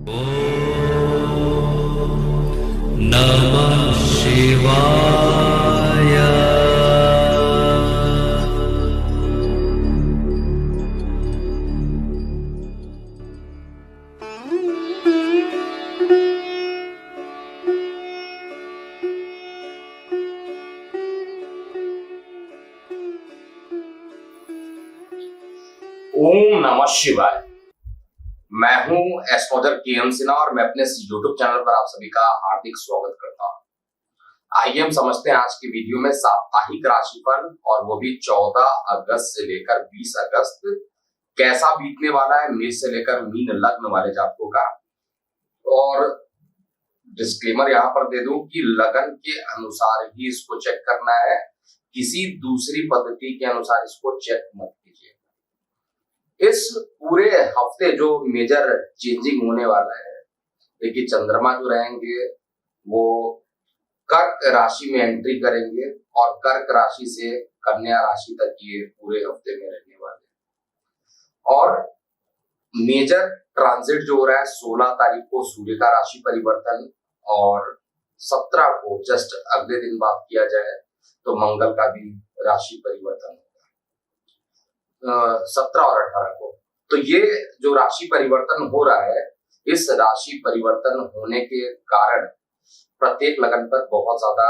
नमः शिवाय। ओम नमः शिवाय। मैं हूं एस्ट्रोलॉजर के.एम. सिन्हा और मैं अपने यूट्यूब चैनल पर आप सभी का हार्दिक स्वागत करता हूं। आइए हम समझते हैं आज की वीडियो में साप्ताहिक राशिफल, और वो भी 14 अगस्त से लेकर 20 अगस्त कैसा बीतने वाला है मेष से लेकर मीन लग्न वाले जातकों का। और डिस्क्लेमर यहाँ पर दे दूं कि लगन के अनुसार ही इसको चेक करना है, किसी दूसरी पद्धति के अनुसार इसको चेक मत कीजिए। इस पूरे हफ्ते जो मेजर चेंजिंग होने वाला है, देखिए चंद्रमा जो रहेंगे वो कर्क राशि में एंट्री करेंगे और कर्क राशि से कन्या राशि तक ये पूरे हफ्ते में रहने वाले हैं। और मेजर ट्रांजिट जो हो रहा है 16 तारीख को सूर्य का राशि परिवर्तन, और 17 को जस्ट अगले दिन बात किया जाए तो मंगल का भी राशि परिवर्तन होगा 17 और 18 को। तो ये जो राशि परिवर्तन हो रहा है, इस राशि परिवर्तन होने के कारण प्रत्येक लगन पर बहुत ज्यादा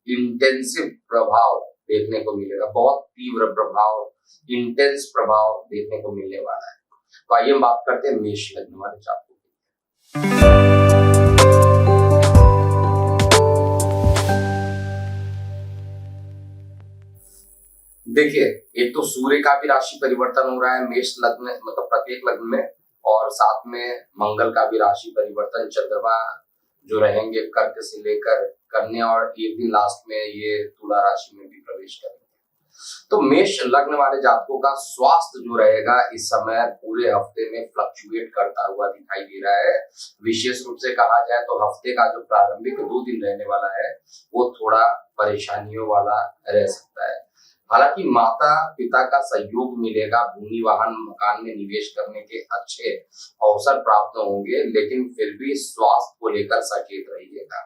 इंटेंसिव प्रभाव देखने को मिलेगा, बहुत तीव्र प्रभाव, इंटेंस प्रभाव देखने को मिलने वाला है। तो आइए हम बात करते हैं मेष लग्न वाले जातकों की। देखिए, एक तो सूर्य का भी राशि परिवर्तन हो रहा है मेष लग्न मतलब प्रत्येक लग्न में, और साथ में मंगल का भी राशि परिवर्तन, चंद्रमा जो रहेंगे कर्क से लेकर कन्या, और एक दिन लास्ट में ये तुला राशि में भी प्रवेश करेंगे। तो मेष लग्न वाले जातकों का स्वास्थ्य जो रहेगा इस समय पूरे हफ्ते में फ्लक्चुएट करता हुआ दिखाई दे रहा है। विशेष रूप से कहा जाए तो हफ्ते का जो प्रारंभिक 2 दिन रहने वाला है वो थोड़ा परेशानियों वाला रह सकता है। हालांकि माता पिता का सहयोग मिलेगा, भूमि वाहन मकान में निवेश करने के अच्छे अवसर प्राप्त होंगे, लेकिन फिर भी स्वास्थ्य को लेकर सचेत रहिएगा।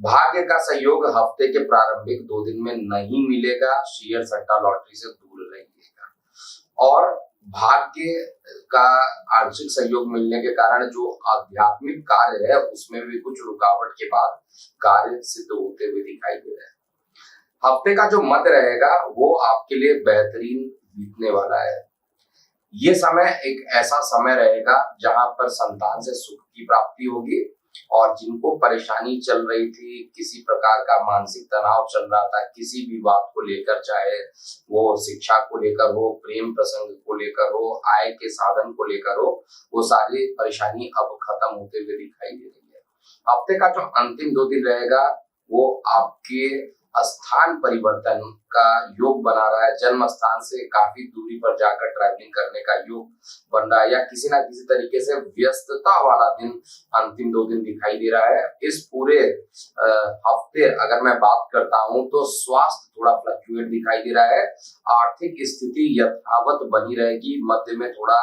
भाग्य का सहयोग हफ्ते के प्रारंभिक 2 दिन में नहीं मिलेगा, शेयर सट्टा लॉटरी से दूर रहिएगा। और भाग्य का आंशिक सहयोग मिलने के कारण जो आध्यात्मिक कार्य है उसमें भी कुछ रुकावट के बाद कार्य सिद्ध होते हुए दिखाई दे रहे हैं। हफ्ते का जो मध्य रहेगा वो आपके लिए बेहतरीन बीतने वाला है। ये समय एक ऐसा समय रहेगा जहां पर संतान से सुख की प्राप्ति होगी, और जिनको परेशानी चल रही थी, किसी प्रकार का मानसिक तनाव चल रहा था किसी भी बात को लेकर, चाहे वो शिक्षा को लेकर हो, प्रेम प्रसंग को लेकर हो, आय के साधन को लेकर हो, वो सारी परेशानी अब खत्म होते हुए दिखाई दे रही है। हफ्ते का जो अंतिम 2 दिन रहेगा वो आपके स्थान परिवर्तन का योग बना रहा है। जन्म स्थान से काफी दूरी पर जाकर ट्रैवलिंग करने का योग बन रहा है, या किसी ना किसी तरीके से व्यस्तता वाला दिन अंतिम 2 दिन दिखाई दे रहा है। इस पूरे हफ्ते अगर मैं बात करता हूं तो स्वास्थ्य थोड़ा फ्लक्चुएट दिखाई दे रहा है। आर्थिक स्थिति यथावत बनी रहेगी, मध्य में थोड़ा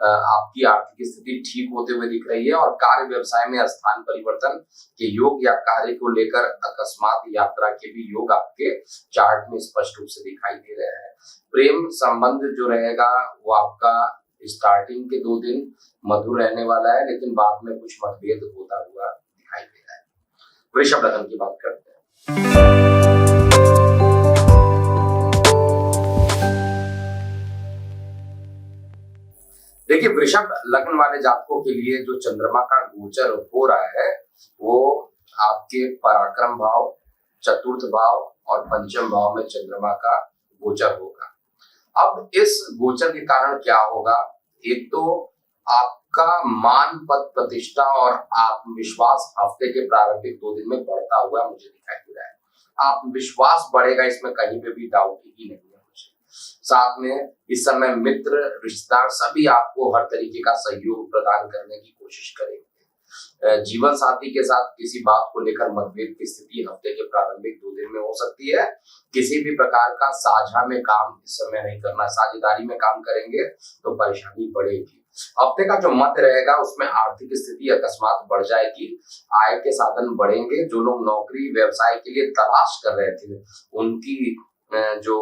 आपकी आर्थिक स्थिति ठीक होते हुए दिख रही है, और कार्य व्यवसाय में स्थान परिवर्तन के योग या कार्य को लेकर अकस्मात यात्रा के भी योग आपके चार्ट में स्पष्ट रूप से दिखाई दे रहे हैं। प्रेम संबंध जो रहेगा वो आपका स्टार्टिंग के 2 दिन मधुर रहने वाला है, लेकिन बाद में कुछ मतभेद होता हुआ दिखाई दे रहा है। वृषभ लग्न की बात करते हैं। देखिए, वृषभ लग्न वाले जातकों के लिए जो चंद्रमा का गोचर हो रहा है वो आपके पराक्रम भाव, चतुर्थ भाव और पंचम भाव में चंद्रमा का गोचर होगा। अब इस गोचर के कारण क्या होगा, एक तो आपका मान पद प्रतिष्ठा और आत्मविश्वास हफ्ते के प्रारंभिक 2 दिन में बढ़ता हुआ मुझे दिखाई दे रहा है। आत्मविश्वास बढ़ेगा, इसमें कहीं पे भी डाउट ही नहीं है मुझे। साथ में इस समय मित्र रिश्तेदार सभी आपको हर तरीके का सहयोग प्रदान करने की कोशिश करेंगे। जीवन साथी के साथ किसी बात को लेकर मतभेद की स्थिति हफ्ते के प्रारंभिक 2 दिन में हो सकती है। किसी भी प्रकार का साझा में काम इस समय नहीं करना, साझेदारी में काम करेंगे तो परेशानी बढ़ेगी। हफ्ते का जो मध्य रहेगा उसमें आर्थिक स्थिति अकस्मात बढ़ जाएगी, आय के साधन बढ़ेंगे। जो लोग नौकरी व्यवसाय के लिए तलाश कर रहे थे उनकी जो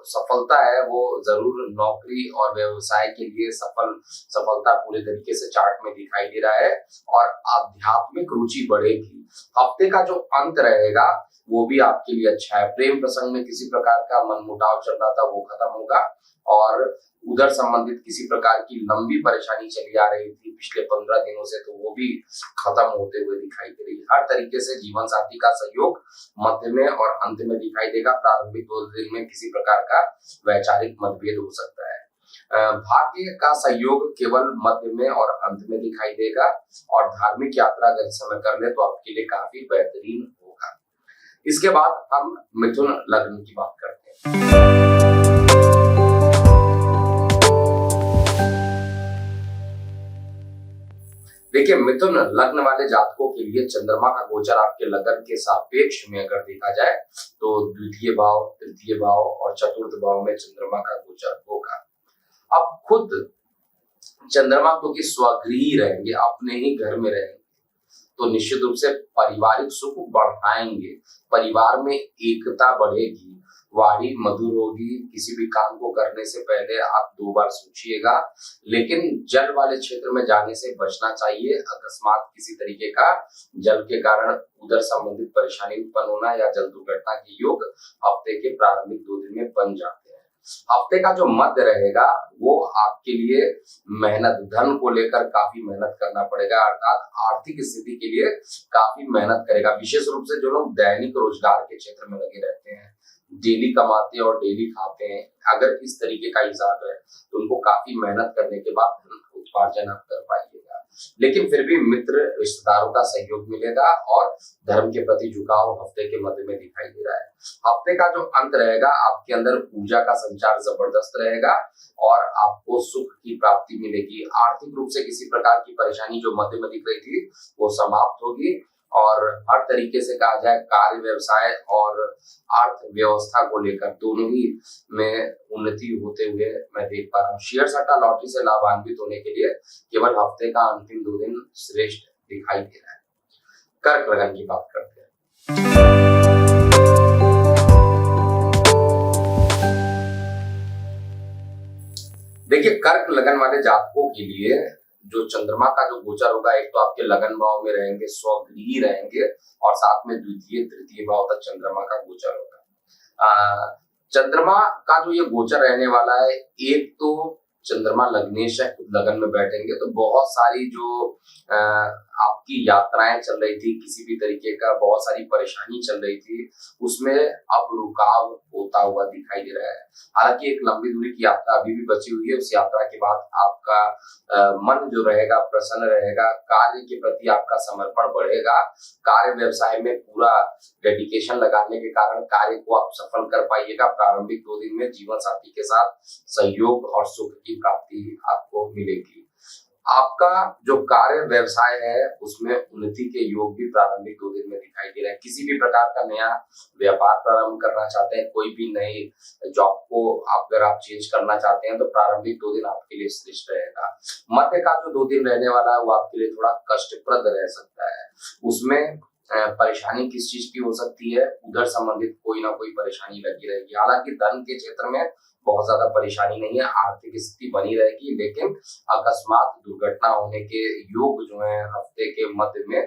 सफलता है वो जरूर नौकरी और व्यवसाय के लिए सफलता पूरे तरीके से चार्ट में दिखाई दे रहा है और आध्यात्मिक रुचि बढ़ेगी। हफ्ते का जो अंत रहेगा वो भी आपके लिए अच्छा है। प्रेम प्रसंग में किसी प्रकार का मनमुटाव चल रहा था वो खत्म होगा और उधर संबंधित किसी प्रकार की लंबी परेशानी चली आ रही थी पिछले 15 दिनों से तो वो भी खत्म होते हुए दिखाई दे रही है। हर तरीके से जीवन साथी का सहयोग मध्य में और अंत में दिखाई देगा। प्रारंभिक 2 दिन में किसी प्रकार का वैचारिक मतभेद हो सकता है। भाग्य का सहयोग केवल मध्य में और अंत में दिखाई देगा और धार्मिक यात्रा अगर इस समय कर ले तो आपके लिए काफी बेहतरीन होगा। इसके बाद हम मिथुन लग्न की बात करते हैं। देखिए, मिथुन लग्न वाले जातकों के लिए चंद्रमा का गोचर आपके लग्न के सापेक्ष में अगर देखा जाए तो द्वितीय भाव, तृतीय भाव और चतुर्थ भाव में चंद्रमा का गोचर होगा। अब खुद चंद्रमा क्योंकि स्वगृही रहेंगे, अपने ही घर में रहेंगे, तो निश्चित रूप से पारिवारिक सुख बढ़ाएंगे, परिवार में एकता बढ़ेगी, वाणी मधुर होगी। किसी भी काम को करने से पहले आप 2 बार सोचिएगा, लेकिन जल वाले क्षेत्र में जाने से बचना चाहिए। अकस्मात किसी तरीके का जल के कारण उधर संबंधित परेशानी उत्पन्न होना या जल दुर्घटना के योग हफ्ते के प्रारंभिक 2 दिन में बन जाते हैं। हफ्ते का जो मध्य रहेगा वो आपके लिए मेहनत, धन को लेकर काफी मेहनत करना पड़ेगा, अर्थात आर्थिक स्थिति के लिए काफी मेहनत करेगा। विशेष रूप से जो लोग दैनिक रोजगार के क्षेत्र में लगे रहते हैं, डेली कमाते हैं और डेली खाते हैं, अगर इस तरीके का हिसाब है तो उनको काफी मेहनत करने के बाद धन उपार्जन आप कर पाइएगा। लेकिन फिर भी मित्र रिश्तेदारों का सहयोग मिलेगा और धर्म के प्रति झुकाव हफ्ते के मध्य में दिखाई दे रहा है। हफ्ते का जो अंत रहेगा आपके अंदर ऊर्जा का संचार जबरदस्त रहेगा और आपको सुख की प्राप्ति मिलेगी। आर्थिक रूप से किसी प्रकार की परेशानी जो मध्य में दिख रही थी वो समाप्त होगी और हर तरीके से कहा जाए कार्य व्यवसाय और अर्थव्यवस्था को लेकर दोनों ही में उन्नति होते हुए मैं देख पा रहा हूँ। शेयर सट्टा लॉटरी से लाभान्वित होने के लिए केवल हफ्ते का अंतिम 2 दिन श्रेष्ठ दिखाई दे रहा है। कर्क लगन की बात करते हैं। देखिए, कर्क लगन वाले जातकों के लिए जो चंद्रमा का जो गोचर होगा, एक तो आपके लगन भाव में रहेंगे, स्वगृही रहेंगे और साथ में द्वितीय तृतीय भाव तक चंद्रमा का गोचर होगा। चंद्रमा का जो ये गोचर रहने वाला है, एक तो चंद्रमा लग्नेश है, लगन में बैठेंगे तो बहुत सारी जो आपकी यात्राएं चल रही थी, किसी भी तरीके का बहुत सारी परेशानी चल रही थी, उसमें अब रुकाव होता हुआ दिखाई दे रहा है। हालांकि एक लंबी दूरी की यात्रा अभी भी बची हुई है, उस यात्रा के बाद आपका मन जो रहेगा प्रसन्न रहेगा, कार्य के प्रति आपका समर्पण बढ़ेगा, कार्य व्यवसाय में पूरा डेडिकेशन लगाने के कारण कार्य को आप सफल कर पाइएगा। प्रारंभिक 2 दिन में जीवन साथी के साथ सहयोग और सुख की प्राप्ति आपको मिलेगी। आपका जो कार्य व्यवसाय है उसमें उन्नति के योग भी प्रारंभिक 2 दिन में दिखाई दे रहे हैं। किसी भी प्रकार का नया व्यापार प्रारंभ करना चाहते हैं, कोई भी नई जॉब को अगर आप चेंज करना चाहते हैं तो प्रारंभिक 2 दिन आपके लिए श्रेष्ठ रहेगा। मध्य का जो 2 दिन रहने वाला है वो आपके लिए थोड़ा कष्टप्रद रह सकता है। उसमें परेशानी किस चीज की हो सकती है, उधर संबंधित कोई ना कोई परेशानी लगी रहेगी। हालांकि धन के क्षेत्र में बहुत ज्यादा परेशानी नहीं है, आर्थिक स्थिति बनी रहेगी, लेकिन अकस्मात दुर्घटना होने के योग जो है हफ्ते के मध्य में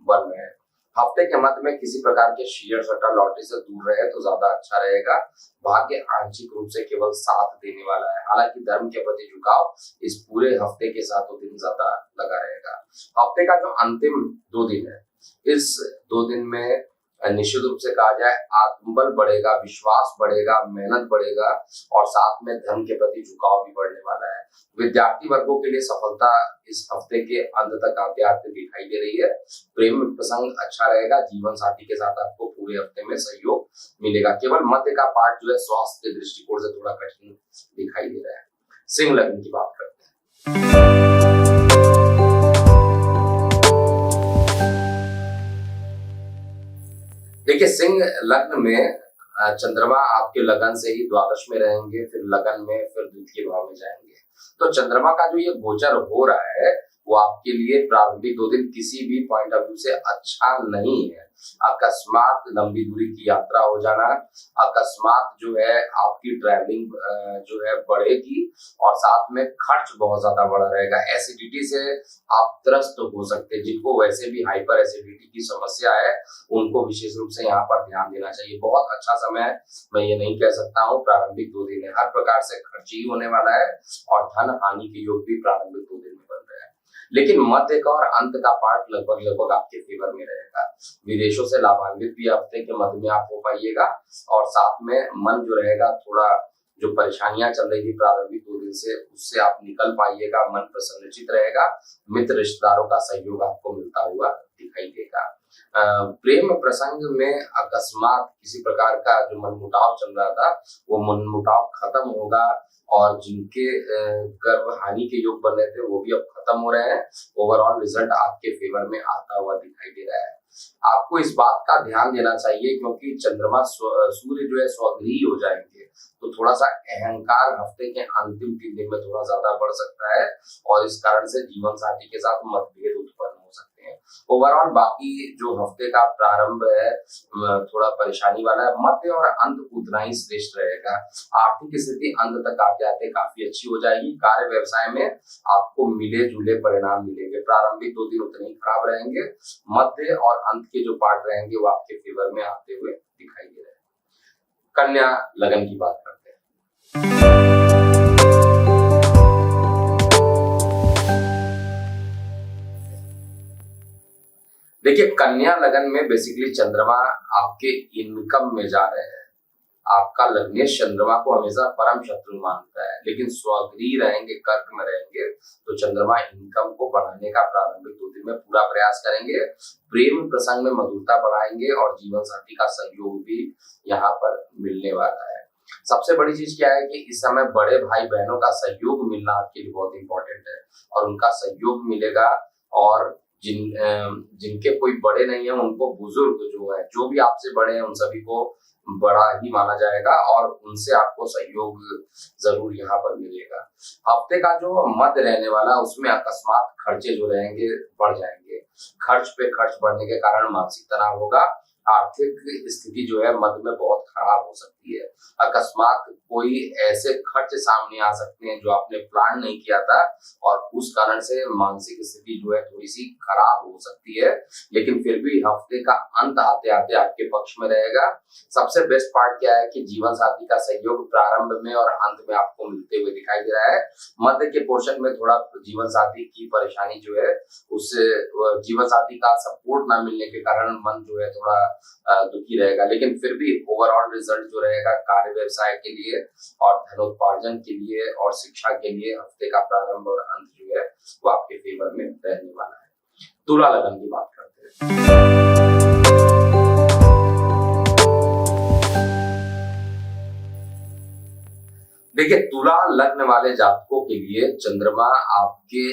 बन रहे हैं। हफ्ते के मध्य में किसी प्रकार के शेयर सट्टा लॉटरी से दूर रहे तो ज्यादा अच्छा रहेगा। भाग्य आंशिक रूप से केवल साथ देने वाला है, हालांकि धर्म के प्रति झुकाव इस पूरे हफ्ते के 7 दिन ज्यादा लगा रहेगा। हफ्ते का जो अंतिम 2 दिन है, इस 2 दिन में निश्चित रूप से कहा जाए आत्मबल बढ़ेगा, विश्वास बढ़ेगा, मेहनत बढ़ेगा और साथ में धर्म के प्रति झुकाव भी बढ़ने वाला है। विद्यार्थी वर्गों के लिए सफलता इस हफ्ते के अंत तक आते आते दिखाई दे रही है। प्रेम प्रसंग अच्छा रहेगा, जीवन साथी के साथ आपको पूरे हफ्ते में सहयोग मिलेगा। केवल मध्य का पार्ट जो है स्वास्थ्य के दृष्टिकोण से थोड़ा कठिन दिखाई दे रहा है। सिंह लग्न की बात करते हैं। देखिए, सिंह लग्न में चंद्रमा आपके लगन से ही द्वादश में रहेंगे, फिर लगन में, फिर द्वितीय भाव में जाएंगे। तो चंद्रमा का जो ये गोचर हो रहा है वो आपके लिए प्रारंभिक 2 दिन किसी भी पॉइंट ऑफ व्यू से अच्छा नहीं है। अकस्मात लंबी दूरी की यात्रा हो जाना, अकस्मात जो है आपकी ट्रैवलिंग जो है बढ़ेगी और साथ में खर्च बहुत ज्यादा बढ़ा रहेगा। एसिडिटी से आप त्रस्त हो सकते हैं। जिनको वैसे भी हाइपर एसिडिटी की समस्या है उनको विशेष रूप से यहाँ पर ध्यान देना चाहिए। बहुत अच्छा समय है, मैं ये नहीं कह सकता हूँ। प्रारंभिक 2 दिन है, हर प्रकार से खर्च ही होने वाला है और धन हानि के योग भी प्रारंभिक 2 दिन में बन रहे हैं। लेकिन मध्य का और अंत का पार्ट लगभग आपके फेवर में रहेगा। विदेशों से लाभान्वित भी हफ्ते के मध्य में आप हो पाइएगा और साथ में मन जो रहेगा, थोड़ा जो परेशानियां चल रही थी प्रारंभिक 2 दिन से, उससे आप निकल पाइएगा। मन प्रसन्नचित रहेगा। मित्र रिश्तेदारों का सहयोग आपको मिलता हुआ दिखाई देगा। प्रेम प्रसंग में अकस्मात किसी प्रकार का जो मनमुटाव चल रहा था वो मनमुटाव खत्म होगा और जिनके गर्भ हानि के योग बन रहे थे वो भी अब खत्म हो रहे हैं। ओवरऑल रिजल्ट आपके फेवर में आता हुआ दिखाई दे रहा है। आपको इस बात का ध्यान देना चाहिए क्योंकि चंद्रमा सूर्य जो है स्वगृही हो जाएंगे, तो थोड़ा सा अहंकार हफ्ते के अंतिम 3 दिन में थोड़ा ज्यादा बढ़ सकता है और इस कारण से जीवन साथी के साथ मतभेद उत्पन्न हो सकते हैं। ओवरऑल बाकी जो हफ्ते का प्रारंभ है थोड़ा परेशानी वाला है। मध्य और अंत उतना ही श्रेष्ठ रहेगा। आर्थिक स्थिति अंत तक आते आते काफी अच्छी हो जाएगी। कार्य व्यवसाय में आपको मिले जुले परिणाम मिलेंगे। प्रारंभिक 2 दिन उतने ही खराब रहेंगे। मध्य और अंत के जो पार्ट रहेंगे वो आपके फेवर में आते हुए दिखाई दे रहे हैं। कन्या लगन की बात करते हैं। देखिए, कन्या लगन में बेसिकली चंद्रमा आपके इनकम में जा रहे हैं। आपका लग्नेश चंद्रमा को हमेशा परम शत्रु मानता है, लेकिन स्वगृही रहेंगे, कर्क में रहेंगे तो चंद्रमा इनकम को बढ़ाने का प्रारंभिक 2 दिन में पूरा प्रयास करेंगे। प्रेम प्रसंग में मधुरता बढ़ाएंगे और जीवन साथी का सहयोग भी यहाँ पर मिलने वाला है। सबसे बड़ी चीज क्या है कि इस समय बड़े भाई बहनों का सहयोग मिलना आपके लिए बहुत इंपॉर्टेंट है और उनका सहयोग मिलेगा। और जिनके कोई बड़े नहीं है उनको बुजुर्ग जो है, जो भी आपसे बड़े हैं उन सभी को बड़ा ही माना जाएगा और उनसे आपको सहयोग जरूर यहाँ पर मिलेगा। हफ्ते का जो मध्य रहने वाला उसमें अकस्मात खर्चे जो रहेंगे बढ़ जाएंगे। खर्च पे खर्च बढ़ने के कारण मानसिक तनाव होगा। आर्थिक स्थिति जो है मध्य में बहुत खराब हो सकती है। अकस्मात कोई ऐसे खर्च सामने आ सकते हैं जो आपने प्लान नहीं किया था और उस कारण से मानसिक स्थिति जो है थोड़ी सी खराब हो सकती है। लेकिन फिर भी हफ्ते का अंत आते आते आपके पक्ष में रहेगा। सबसे बेस्ट पार्ट क्या है कि जीवन साथी का सहयोग प्रारंभ में और अंत में आपको मिलते हुए दिखाई दे रहा है। मध्य के पोर्शन में थोड़ा जीवन साथी की परेशानी जो है उससे जीवन साथी का सपोर्ट ना मिलने के कारण मन जो है थोड़ा दुखी रहेगा। लेकिन फिर भी ओवरऑल रिजल्ट जो रहेगा कार्य व्यवसाय के लिए और धनोपार्जन के लिए और शिक्षा के लिए हफ्ते का प्रारंभ और अंत जो है वो आपके फेवर में रहने वाला है। तुला लगन की बात करते हैं। देखिए, तुला लग्न वाले जातकों के लिए चंद्रमा आपके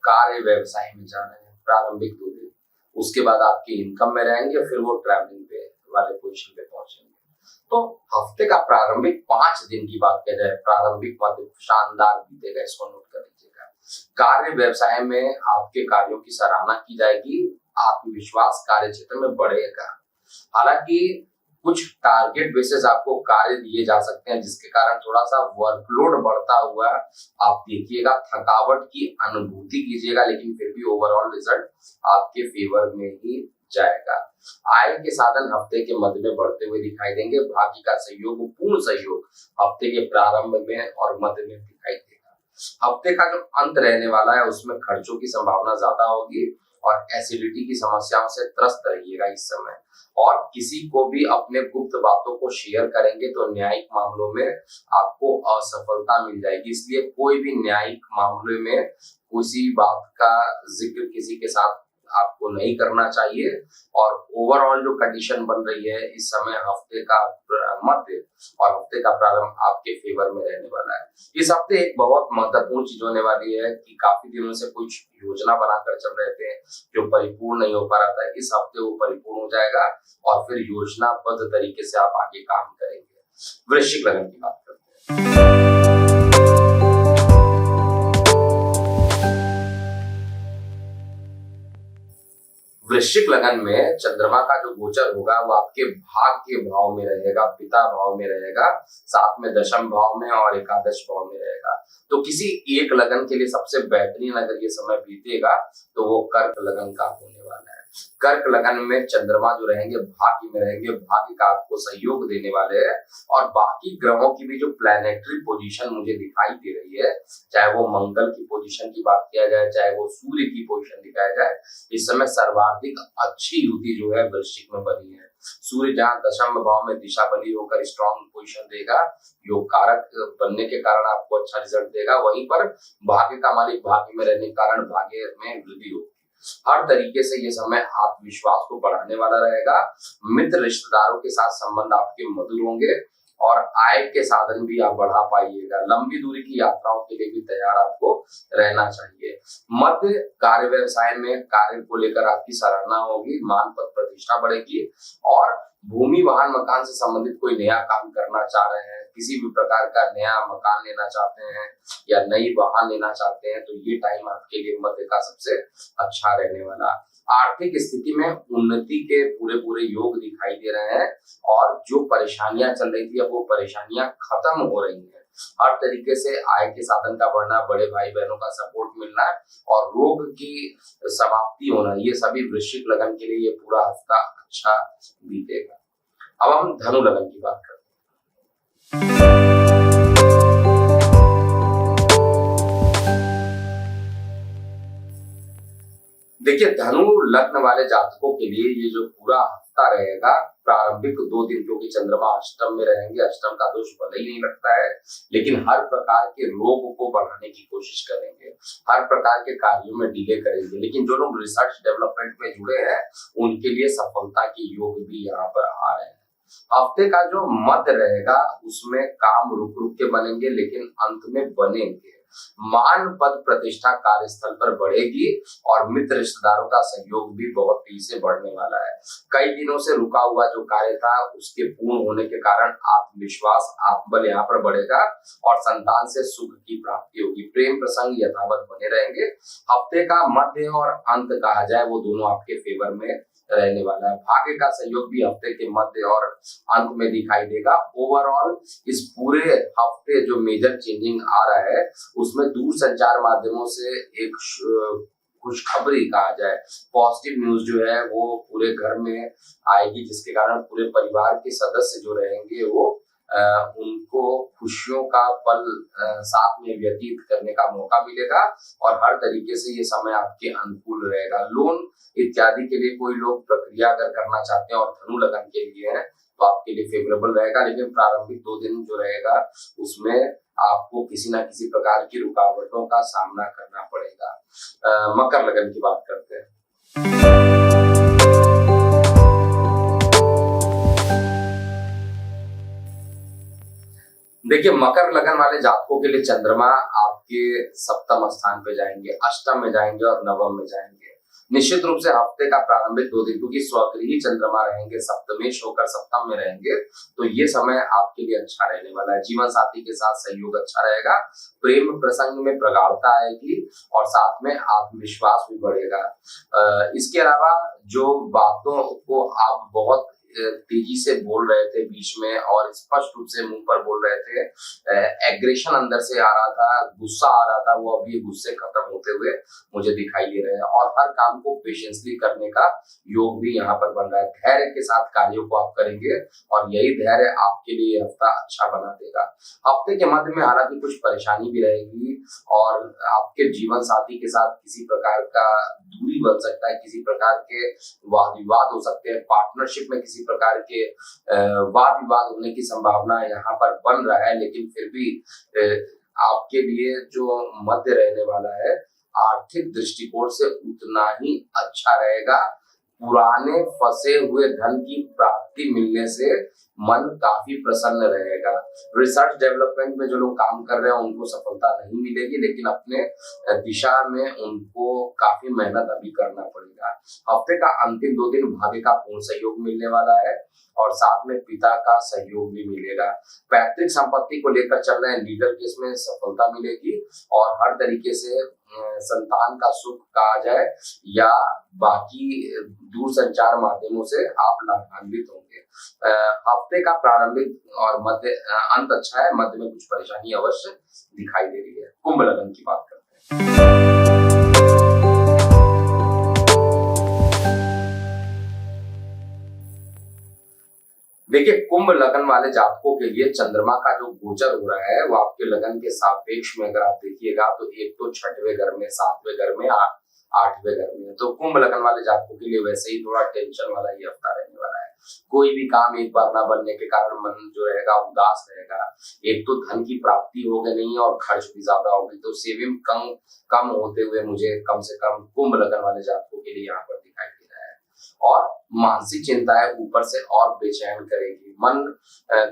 कार्य व्यवसाय में जा रहे हैं प्रारंभिक 2 दिन। उसके बाद आपकी इनकम में रहेंगे, फिर वो ट्रैवलिंग पे वाले पोजीशन पे पहुंचेंगे। तो हफ्ते का प्रारंभिक 5 दिन की बात की जाए, प्रारंभिक मध्य शानदार बीतेगा, इसको नोट कर लीजिएगा। कार्य व्यवसाय में आपके कार्यों की सराहना की जाएगी। आत्मविश्वास कार्य क्षेत्र में बढ़ेगा। हालांकि कुछ टारगेट बेसिस आपको कार्य दिए जा सकते हैं जिसके कारण थोड़ा सा वर्कलोड बढ़ता हुआ आप देखिएगा, थकावट की अनुभूति कीजिएगा, लेकिन फिर भी ओवरऑल रिजल्ट आपके फेवर में ही जाएगा। आय के साधन हफ्ते के मध्य में बढ़ते हुए दिखाई देंगे। भाग्य का सहयोग, पूर्ण सहयोग हफ्ते के प्रारंभ में और मध्य में दिखाई देगा। हफ्ते का जो अंत रहने वाला है उसमें खर्चों की संभावना ज्यादा होगी और एसिडिटी की समस्याओं से त्रस्त रहिएगा इस समय। और किसी को भी अपने गुप्त बातों को शेयर करेंगे तो न्यायिक मामलों में आपको असफलता मिल जाएगी। इसलिए कोई भी न्यायिक मामले में किसी बात का जिक्र किसी के साथ आपको नहीं करना चाहिए। और ओवरऑल जो कंडीशन बन रही है इस समय हफ्ते का मध्य और हफ्ते का प्रारंभ आपके फेवर में रहने वाला है। इस हफ्ते एक बहुत महत्वपूर्ण चीज होने वाली है कि काफी दिनों से कुछ योजना बनाकर चल रहे थे जो परिपूर्ण नहीं हो पा रहा था, इस हफ्ते वो परिपूर्ण हो जाएगा और फिर योजनाबद्ध तरीके से आप आगे काम करेंगे। वृश्चिक लगन की बात करते हैं। वृश्चिक लगन में चंद्रमा का जो गोचर होगा वो आपके भाग के भाव में रहेगा, पिता भाव में रहेगा, साथ में दशम भाव में और एकादश भाव में रहेगा। तो किसी एक लगन के लिए सबसे बेहतरीन अगर ये समय बीतेगा तो वो कर्क लगन का होने वाला है। कर्क लगन में चंद्रमा जो रहेंगे भाग्य में रहेंगे, भाग्य का आपको सहयोग देने वाले हैं। और बाकी ग्रहों की भी जो प्लैनेटरी पोजीशन मुझे दिखाई दे रही है, चाहे वो मंगल की पोजीशन की बात किया जाए, चाहे वो सूर्य की पोजीशन दिखाया जाए, इस समय सर्वाधिक अच्छी युति जो है वृश्चिक में बनी है। सूर्य जहाँ दशम भाव में दिशा बली होकर स्ट्रॉन्ग पोजीशन देगा, योग कारक बनने के कारण आपको अच्छा रिजल्ट देगा। वहीं पर भाग्य का मालिक भाग्य में रहने के कारण भाग्य में वृद्धि होगी। हर तरीके से ये समय आत्मविश्वास को बढ़ाने वाला रहेगा। मित्र रिश्तेदारों के साथ संबंध आपके मधुर होंगे और आय के साधन भी आप बढ़ा पाइएगा। लंबी दूरी की यात्राओं के लिए भी तैयार आपको रहना चाहिए। मध्य कार्य व्यवसाय में कार्य को लेकर आपकी सराहना होगी, मान पद प्रतिष्ठा बढ़ेगी। और भूमि वाहन मकान से संबंधित कोई नया काम करना चाह रहे हैं, किसी भी प्रकार का नया मकान लेना चाहते हैं या नई वाहन लेना चाहते हैं, तो ये टाइम आपके लिए मध्य का सबसे अच्छा रहने वाला। आर्थिक स्थिति में उन्नति के पूरे योग दिखाई दे रहे हैं और जो परेशानियां चल रही थी अब वो परेशानियां खत्म हो रही हैं। हर तरीके से आय के साधन का बढ़ना, बड़े भाई बहनों का सपोर्ट मिलना और रोग की समाप्ति होना, ये सभी वृश्चिक लगन के लिए ये पूरा हफ्ता अच्छा बीतेगा। अब हम धनु लगन की बात करते हैं। देखिए, धनु लग्न वाले जातकों के लिए ये जो पूरा हफ्ता रहेगा, प्रारंभिक 2 दिन क्योंकि चंद्रमा अष्टम में रहेंगे, अष्टम का दोष भले ही नहीं लगता है, लेकिन हर प्रकार के रोग को बढ़ाने की कोशिश करेंगे, हर प्रकार के कार्यों में डिले करेंगे। लेकिन जो लोग रिसर्च डेवलपमेंट में जुड़े हैं उनके लिए सफलता के योग भी यहाँ पर आ रहे हैं। हफ्ते का जो मध्य रहेगा उसमें काम रुक रुक के बनेंगे लेकिन अंत में बनेंगे। मान पद प्रतिष्ठा कार्यस्थल पर बढ़ेगी और मित्र रिश्तेदारों का सहयोग भी बहुत तेजी से बढ़ने वाला है। कई दिनों से रुका हुआ जो कार्य था उसके पूर्ण होने के कारण आत्मविश्वास, आत्मबल यहाँ पर बढ़ेगा और संतान से सुख की प्राप्ति होगी। प्रेम प्रसंग यथावत बने रहेंगे। हफ्ते का मध्य और अंत कहा जाए वो दोनों आपके फेवर में रहने वाला है। भाग्य का सहयोग भी हफ्ते के मध्य और अंत में दिखाई देगा। ओवरऑल इस पूरे हफ्ते जो मेजर चेंजिंग आ रहा है उसमें दूर संचार माध्यमों से एक खुशखबरी कहा जाए, पॉजिटिव न्यूज जो है वो पूरे घर में आएगी, जिसके कारण पूरे परिवार के सदस्य जो रहेंगे वो उनको खुशियों का पल साथ में व्यतीत करने का मौका मिलेगा और हर तरीके से ये समय आपके अनुकूल रहेगा। लोन इत्यादि के लिए कोई लोग प्रक्रिया अगर करना चाहते हैं और धनु लगन के लिए है तो आपके लिए फेवरेबल रहेगा। लेकिन प्रारंभिक 2 दिन जो रहेगा उसमें आपको किसी न किसी प्रकार की रुकावटों का सामना करना पड़ेगा। मकर लगन की बात करते हैं। देखिए, मकर लगन वाले जातकों के लिए चंद्रमा आपके सप्तम स्थान पे जाएंगे, अष्टम में जाएंगे और नवम में जाएंगे। निश्चित रूप से हफ्ते का प्रारंभिक 2 दिन क्योंकि स्वगृही चंद्रमा रहेंगे, सप्तमेश होकर सप्तम में रहेंगे, तो ये समय आपके लिए अच्छा रहने वाला है। जीवन साथी के साथ सहयोग अच्छा रहेगा, प्रेम प्रसंग में प्रगाढ़ता आएगी और साथ में आत्मविश्वास भी बढ़ेगा। इसके अलावा जो बातों को आप बहुत तेजी से बोल रहे थे बीच में और स्पष्ट रूप से मुंह पर बोल रहे थे, एग्रेशन अंदर से आ रहा था, गुस्सा आ रहा था, वो अभी गुस्से खत्म होते हुए मुझे दिखाई दे रहे हैं और हर काम को पेशेंसली करने का योग भी यहाँ पर बन रहा है। धैर्य के साथ कार्यों को आप करेंगे और यही धैर्य आपके लिए हफ्ता अच्छा बना देगा। हफ्ते के मध्य में हालांकि कुछ परेशानी भी रहेगी और आपके जीवन साथी के साथ किसी प्रकार का दूरी बन सकता है, किसी प्रकार के वाद विवाद हो सकते हैं, पार्टनरशिप में किसी प्रकार के वाद विवाद होने की संभावना यहाँ पर बन रहा है। लेकिन फिर भी आपके लिए जो मध्य रहने वाला है आर्थिक दृष्टिकोण से उतना ही अच्छा रहेगा। पुराने फंसे हुए धन की प्राप्ति मिलने से मन काफी प्रसन्न रहेगा। रिसर्च डेवलपमेंट में जो लोग काम कर रहे हैं उनको सफलता नहीं मिलेगी, लेकिन अपने दिशा में उनको काफी मेहनत अभी करना पड़ेगा। हफ्ते का अंतिम 2 दिन भाग्य का पूर्ण सहयोग मिलने वाला है और साथ में पिता का सहयोग भी मिलेगा। पैतृक संपत्ति को लेकर चल रहे लीगल केस में सफलता मिलेगी और हर तरीके से संतान का सुख कहा जाए या बाकी दूर संचार माध्यमों से आप लाभान्वित होंगे। हफ्ते का प्रारंभिक और मध्य अंत अच्छा है, मध्य में कुछ परेशानी अवश्य दिखाई दे रही है। कुंभ लग्न की बात करते हैं। देखिए, कुंभ लग्न वाले जातकों के लिए चंद्रमा का जो गोचर हो रहा है वो आपके लगन के सापेक्ष में अगर आप देखिएगा तो एक तो 6वें घर में, 7वें घर में, 8वें घर में, तो कुंभ लग्न वाले जातकों के लिए वैसे ही थोड़ा टेंशन वाला ये हफ्ता रहने वाला है। कोई भी काम एक बार ना बनने के कारण मन जो रहेगा उदास रहेगा। एक तो धन की प्राप्ति हो गई नहीं और खर्च भी ज्यादा हो गई, तो सेविंग कम होते हुए मुझे कम से कम कुंभ लग्न वाले जातकों के लिए यहाँ पर दिखाई दे रहा है। और मानसिक चिंताएं ऊपर से और बेचैन करेगी। मन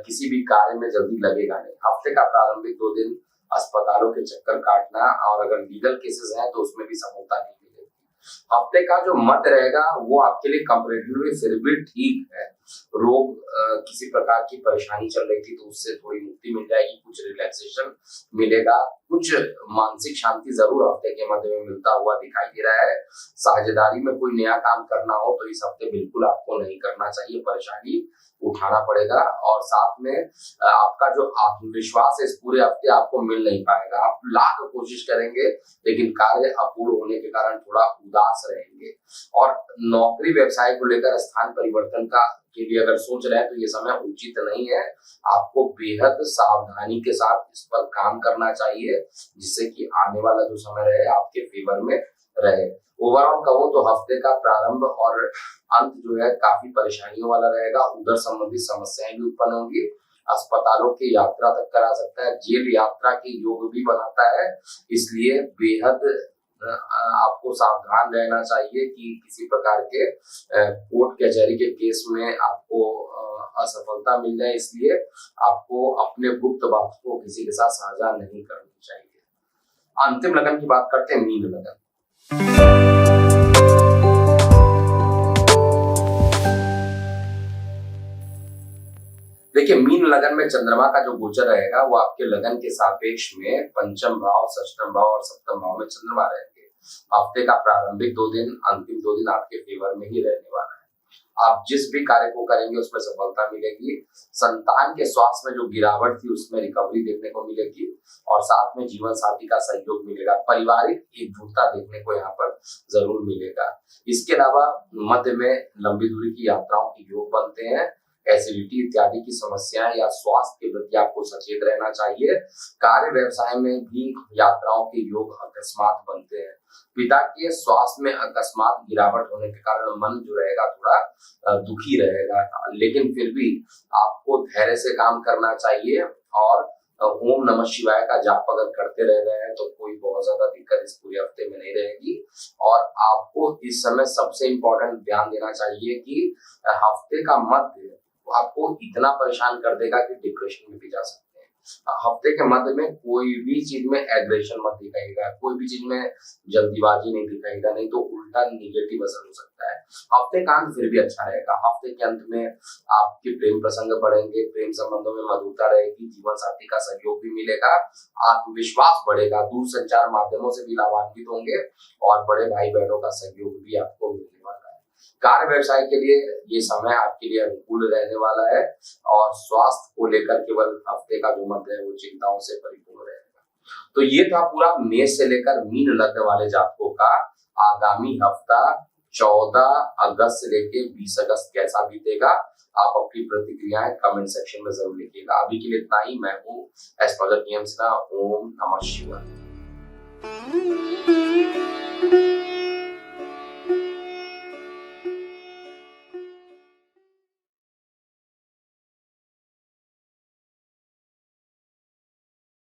किसी भी कार्य में जल्दी लगेगा नहीं। हफ्ते का प्रारंभिक 2 दिन अस्पतालों के चक्कर काटना और अगर लीगल केसेस हैं तो उसमें भी सफलता नहीं मिलेगी। हफ्ते का जो मध्य रहेगा वो आपके लिए कंपैरेटिवली फिर भी ठीक है। रोग किसी प्रकार की परेशानी चल रही थी तो उससे थोड़ी मुक्ति मिल जाएगी, कुछ रिलैक्सेशन मिलेगा, कुछ मानसिक शांति जरूर हफ्ते के मध्य में मिलता हुआ दिखाई दे रहा है। साझेदारी में कोई नया काम करना हो तो इस हफ्ते बिल्कुल आपको नहीं करना चाहिए, परेशानी उठाना पड़ेगा। और साथ में आपका जो आत्मविश्वास है इस पूरे हफ्ते आपको मिल नहीं पाएगा। आप लाख कोशिश करेंगे लेकिन कार्य अपूर्ण होने के कारण थोड़ा उदास रहेंगे। और नौकरी व्यवसाय को लेकर स्थान परिवर्तन के लिए अगर सोच रहे हैं तो ये समय उचित नहीं है। आपको बेहद सावधानी के साथ इस पर काम करना चाहिए जिससे कि आने वाला जो समय रहे आपके फेवर में रहे। ओवरऑल कहूं तो हफ्ते का प्रारंभ और अंत जो है काफी परेशानियों वाला रहेगा। उधर संबंधित समस्याएं भी उत्पन्न होंगी। अस्पतालों की यात्रा तक करा सकता है, जेल यात्रा के योग भी बनाता है, इसलिए बेहद आपको सावधान रहना चाहिए कि किसी प्रकार के कोर्ट कचहरी के केस में आपको असफलता मिल जाए। इसलिए आपको अपने गुप्त बात को किसी के साथ साझा नहीं करनी चाहिए। अंतिम लगन की बात करते हैं, मीन लगन। देखिए, मीन लगन में चंद्रमा का जो गोचर रहेगा वो आपके लगन के सापेक्ष में पंचम भाव, षष्ठम भाव और सप्तम भाव में चंद्रमा रहेंगे। हफ्ते का प्रारंभिक 2 दिन, अंतिम 2 दिन आपके फेवर में ही रहने वाला है। आप जिस भी कार्य को करेंगे उसमें सफलता मिलेगी। संतान के स्वास्थ्य में जो गिरावट थी उसमें रिकवरी देखने को मिलेगी और साथ में जीवन साथी का सहयोग मिलेगा। पारिवारिक एकजुटता देखने को यहाँ पर जरूर मिलेगा। इसके अलावा मध्य में लंबी दूरी की यात्राओं के योग बनते हैं। एसिडिटी इत्यादि की समस्याएं या स्वास्थ्य के प्रति आपको सचेत रहना चाहिए। कार्य व्यवसाय में भी यात्राओं के योग अकस्मात बनते हैं। पिता के स्वास्थ्य में अकस्मात गिरावट होने के कारण मन जो रहेगा थोड़ा दुखी रहेगा, लेकिन फिर भी आपको धैर्य से काम करना चाहिए और ओम नमः शिवाय का जाप अगर करते रह रहे हैं तो कोई बहुत ज्यादा दिक्कत इस पूरे हफ्ते में नहीं रहेगी। और आपको इस समय सबसे इम्पोर्टेंट ध्यान देना चाहिए कि हफ्ते का मध्य आपको इतना परेशान कर देगा कि डिप्रेशन में भी जा सकते हैं। हफ्ते के मध्य में कोई भी चीज में एग्रेशन मत दिखाएगा, कोई भी चीज में जल्दीबाजी नहीं दिखाएगा, नहीं तो उल्टा निगेटिव असर हो सकता है। हफ्ते का अंत फिर भी अच्छा रहेगा। हफ्ते के अंत में आपके प्रेम प्रसंग बढ़ेंगे, प्रेम संबंधों में मधुरता रहेगी, जीवन साथी का सहयोग भी मिलेगा, आत्मविश्वास बढ़ेगा, दूर संचार माध्यमों से भी लाभान्वित होंगे और बड़े भाई बहनों का सहयोग भी आपको मिलने वाला है। कार्य व्यवसाय के लिए ये समय आपके लिए अनुकूल रहने वाला है और स्वास्थ्य को लेकर केवल हफ्ते का जो मध्य है वो चिंताओं से परिपूर्ण रहेगा। तो ये था पूरा मेष से लेकर मीन लग्न वाले जातकों का आगामी हफ्ता 14 अगस्त से लेकर 20 अगस्त कैसा बीतेगा। आप अपनी प्रतिक्रियाएं कमेंट सेक्शन में जरूर लिखिएगा। अभी के लिए इतना ही। मैं हूँ एस्ट्रोलॉजर PM सिन्हा। ओम नमः शिवाय।